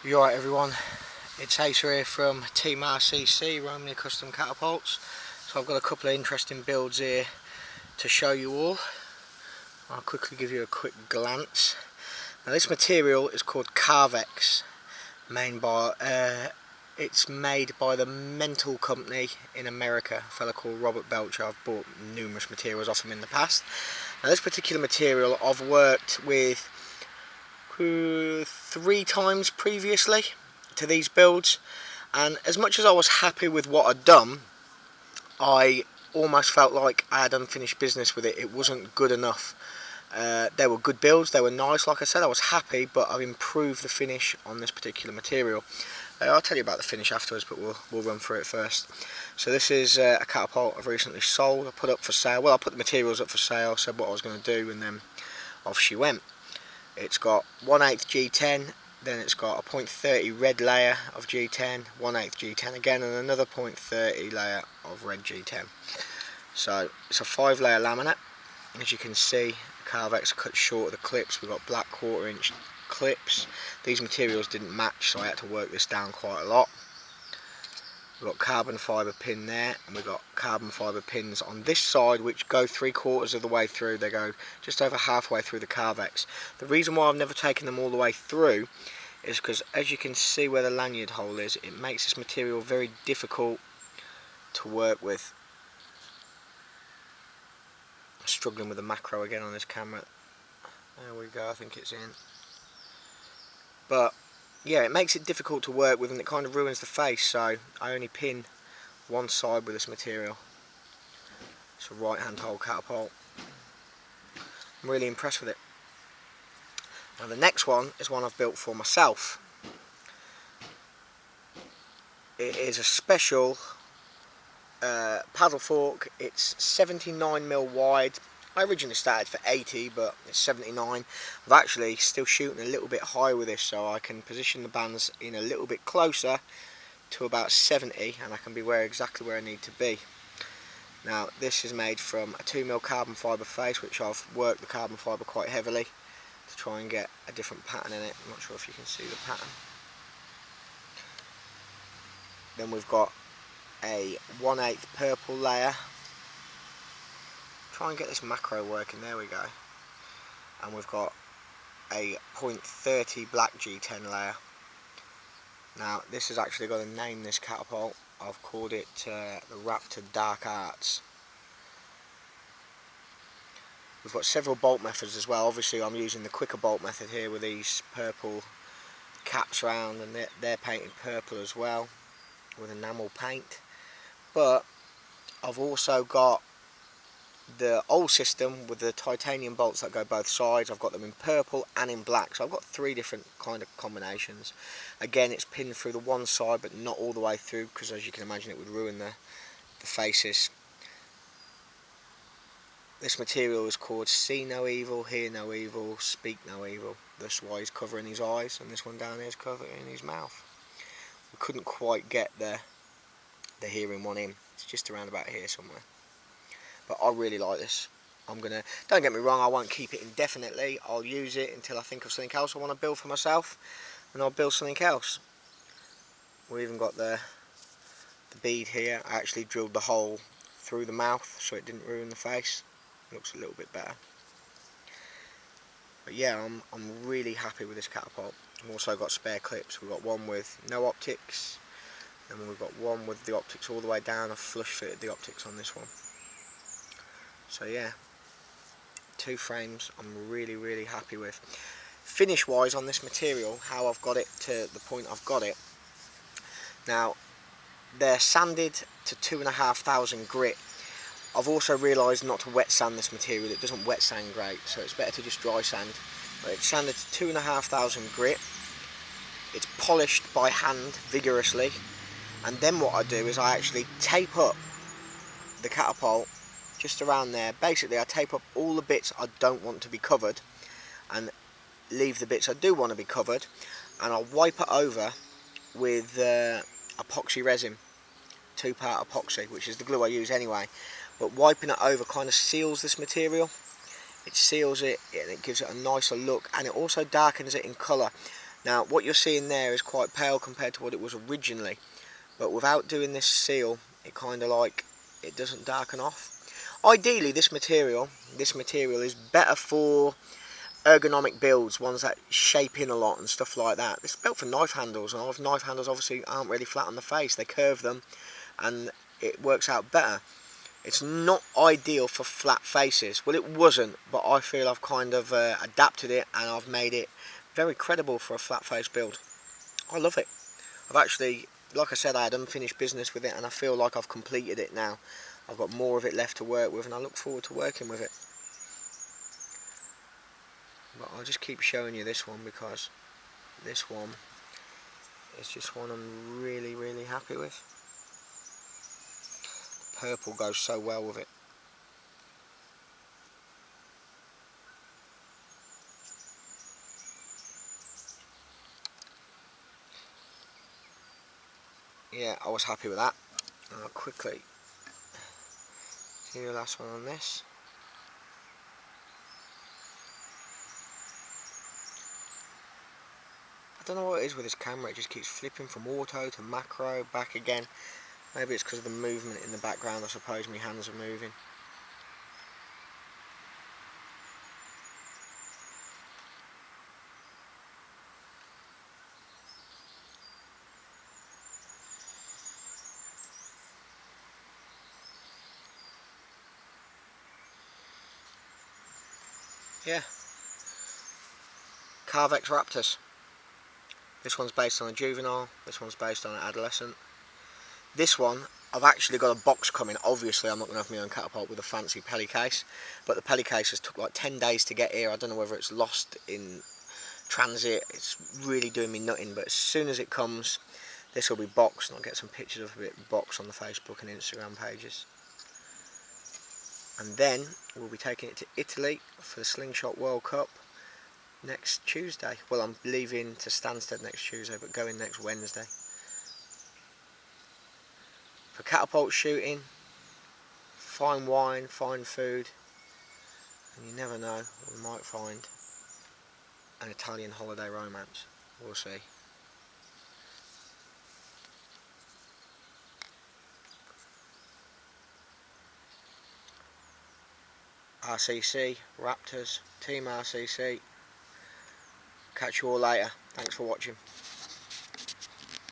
You alright everyone, it's Ace here from Team RCC, Romeo Custom Catapults. So I've got a couple of interesting builds here to show you all. I'll quickly give you a quick glance. Now this material is called carvex, it's made by the Mental Company in America, a fellow called Robert Belcher. I've bought numerous materials off him in the past. Now this particular material I've worked with 3 times previously to these builds, and as much as I was happy with what I'd done, I almost felt like I had unfinished business with it. It wasn't good enough. They were good builds, they were nice, like I said, I was happy, but I've improved the finish on this particular material. I'll tell you about the finish afterwards, but we'll run through it first. So this is a catapult I've recently sold. I put up for sale. Well, I put the materials up for sale, said what I was going to do, and then off she went. It's got 1/8 G10, then it's got a 0.30 red layer of G10, 1/8 G10 again, and another 0.30 layer of red G10. So it's a 5-layer laminate. As you can see, carvex cut short of the clips. We've got black 1/4 inch clips. These materials didn't match, so I had to work this down quite a lot. We've got carbon fibre pin there, and we've got carbon fibre pins on this side which go 3/4 of the way through. They go just over halfway through the carvex. The reason why I've never taken them all the way through is because, as you can see where the lanyard hole is, it makes this material very difficult to work with. I'm struggling with the macro again on this camera. There we go, I think it's in. But yeah, it makes it difficult to work with, and it kind of ruins the face, so I only pin one side with this material. It's a right hand hole catapult. I'm really impressed with it. Now the next one is one I've built for myself. It is a special paddle fork. It's 79mm wide. I originally started for 80, but it's 79. I'm actually still shooting a little bit higher with this, so I can position the bands in a little bit closer to about 70, and I can be exactly where I need to be. Now this is made from a 2mm carbon fibre face, which I've worked the carbon fibre quite heavily to try and get a different pattern in it. I'm not sure if you can see the pattern. Then we've got a 1/8 purple layer. Try and get this macro working, there we go. And we've got a 0.30 black G10 layer. Now this has actually got a name, this catapult. I've called it the Raptor Dark Arts. We've got several bolt methods as well. Obviously I'm using the quicker bolt method here with these purple caps around, and they're painted purple as well with enamel paint. But I've also got the old system with the titanium bolts that go both sides. I've got them in purple and in black, so I've got 3 different kind of combinations. Again, it's pinned through the one side but not all the way through, because as you can imagine it would ruin the faces. This material is called See No Evil, Hear No Evil, Speak No Evil. That's why he's covering his eyes, and this one down here is covering his mouth. We couldn't quite get the hearing one in. It's just around about here somewhere. But I really like this. Don't get me wrong, I won't keep it indefinitely. I'll use it until I think of something else I want to build for myself, and I'll build something else. We've even got the bead here. I actually drilled the hole through the mouth so it didn't ruin the face. It looks a little bit better. But yeah, I'm really happy with this catapult. I've also got spare clips. We've got one with no optics, and then we've got one with the optics all the way down. I've flush fitted the optics on this one. So yeah, 2 frames I'm really happy with. Finish wise on this material, how I've got it to the point I've got it. Now they're sanded to 2,500 grit. I've also realised not to wet sand this material. It doesn't wet sand great, so it's better to just dry sand. But it's sanded to 2,500 grit. It's polished by hand vigorously, and then what I do is I actually tape up the catapult just around there. Basically I tape up all the bits I don't want to be covered and leave the bits I do want to be covered, and I'll wipe it over with epoxy resin, 2-part epoxy, which is the glue I use anyway. But wiping it over kind of seals this material. It seals it and it gives it a nicer look, and it also darkens it in colour. Now what you're seeing there is quite pale compared to what it was originally, but without doing this seal, it kind of like, it doesn't darken off. Ideally this material is better for ergonomic builds, ones that shape in a lot and stuff like that. It's built for knife handles, and knife handles obviously aren't really flat on the face, they curve them and it works out better. It's not ideal for flat faces. Well, it wasn't, but I feel I've kind of adapted it and I've made it very credible for a flat face build. I love it. I've actually, like I said, I had unfinished business with it and I feel like I've completed it now. I've got more of it left to work with and I look forward to working with it. But I'll just keep showing you this one because this one is just one I'm really, really happy with. Purple goes so well with it. Yeah, I was happy with that. I'll quickly do the last one on this. I don't know what it is with this camera, it just keeps flipping from auto to macro, back again. Maybe it's because of the movement in the background, I suppose my hands are moving. Yeah, Carvex Raptors. This one's based on a juvenile, this one's based on an adolescent. This one, I've actually got a box coming. Obviously I'm not going to have my own catapult with a fancy pelly case, but the pelly case has took like 10 days to get here. I don't know whether it's lost in transit, it's really doing me nutting, but as soon as it comes, this will be boxed and I'll get some pictures of it boxed on the Facebook and Instagram pages. And then we'll be taking it to Italy for the Slingshot World Cup next Tuesday. Well, I'm leaving to Stansted next Tuesday, but going next Wednesday. For catapult shooting, fine wine, fine food, and you never know, we might find an Italian holiday romance. We'll see. RCC, Raptors, Team RCC. Catch you all later. Thanks for watching.